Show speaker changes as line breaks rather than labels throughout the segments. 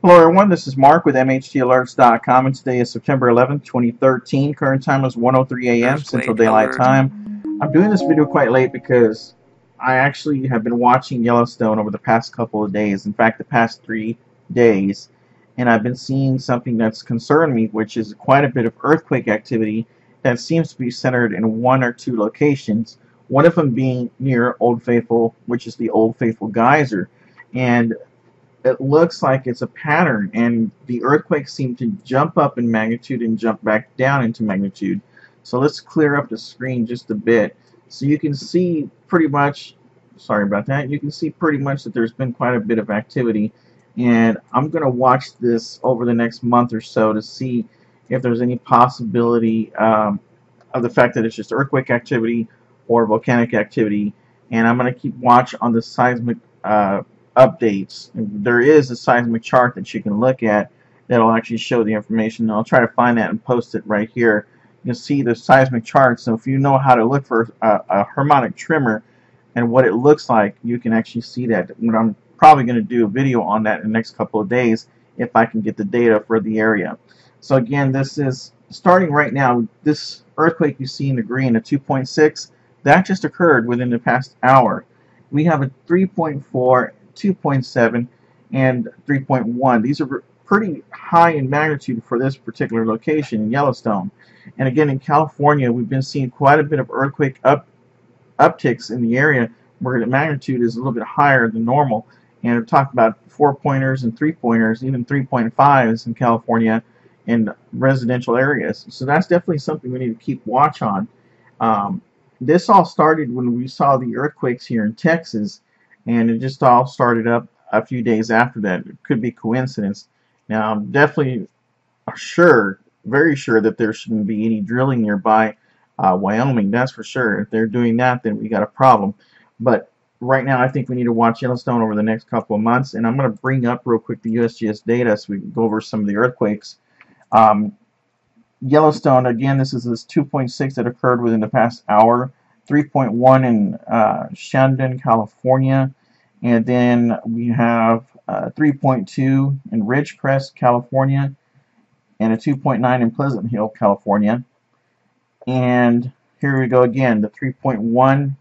Hello everyone, this is Mark with MHTAlerts.com, and today is September 11th, 2013. Current time is 1:03 a.m. Central
Earthquake
Daylight
alert.
Time. I'm doing this video quite late because I actually have been watching Yellowstone over the past couple of days, in fact the past 3 days, and I've been seeing something that's concerned me, which is quite a bit of earthquake activity that seems to be centered in one or two locations, one of them being near Old Faithful, which is the Old Faithful geyser. And it looks like it's a pattern, and the earthquakes seem to jump up in magnitude and jump back down into magnitude. So let's clear up the screen just a bit so you can see pretty much, sorry about that, you can see pretty much that there's been quite a bit of activity, and I'm going to watch this over the next month or so to see if there's any possibility of the fact that it's just earthquake activity or volcanic activity, and I'm going to keep watch on the seismic updates. There is a seismic chart that you can look at that'll actually show the information. I'll try to find that and post it right here. You can see the seismic chart, so if you know how to look for a harmonic tremor and what it looks like, you can actually see that. I'm probably going to do a video on that in the next couple of days if I can get the data for the area. So again, this is starting right now. This earthquake you see in the green, a 2.6, that just occurred within the past hour. We have a 3.4, 2.7, and 3.1. These are pretty high in magnitude for this particular location in Yellowstone. And again, in California, we've been seeing quite a bit of earthquake upticks in the area where the magnitude is a little bit higher than normal. And we're talking about 4-pointers and 3-pointers, even 3.5s in California in residential areas. So that's definitely something we need to keep watch on. This all started when we saw the earthquakes here in Texas, and it just all started up a few days after that. It could be coincidence. Now, I'm definitely sure, very sure, that there shouldn't be any drilling nearby Wyoming. That's for sure. If they're doing that, then we got a problem. But right now, I think we need to watch Yellowstone over the next couple of months, and I'm going to bring up real quick the USGS data so we can go over some of the earthquakes. Um, Yellowstone, again, this is this 2.6 that occurred within the past hour, 3.1 in Shandon, California, and then we have 3.2 in Ridgecrest, California, and a 2.9 in Pleasant Hill, California. And here we go again, the 3.1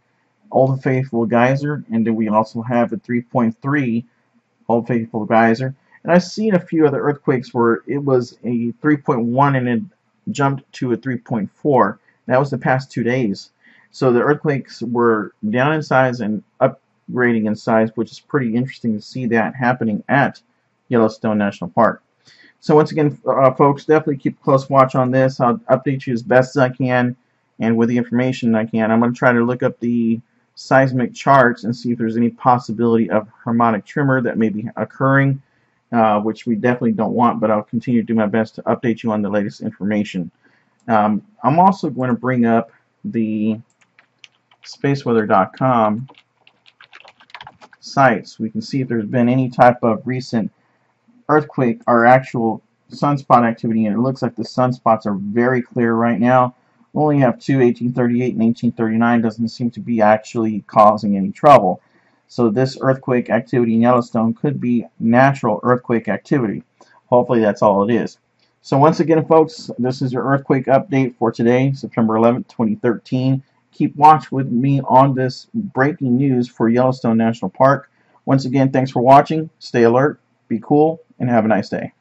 Old Faithful Geyser, and then we also have the 3.3 Old Faithful Geyser. And I've seen a few other earthquakes where it was a 3.1 and it jumped to a 3.4. That was the past 2 days. So the earthquakes were down in size and upgrading in size, which is pretty interesting to see that happening at Yellowstone National Park. So once again, folks, definitely keep a close watch on this. I'll update you as best as I can and with the information I can. I'm going to try to look up the seismic charts and see if there's any possibility of harmonic tremor that may be occurring, which we definitely don't want, but I'll continue to do my best to update you on the latest information. I'm also going to bring up the spaceweather.com sites. We can see if there's been any type of recent earthquake or actual sunspot activity, and it looks like the sunspots are very clear right now. We only have two, 1838 and 1839, doesn't seem to be actually causing any trouble. So this earthquake activity in Yellowstone could be natural earthquake activity. Hopefully that's all it is. So once again, folks, this is your earthquake update for today, September 11th, 2013. Keep watch with me on this breaking news for Yellowstone National Park. Once again, thanks for watching. Stay alert, be cool, and have a nice day.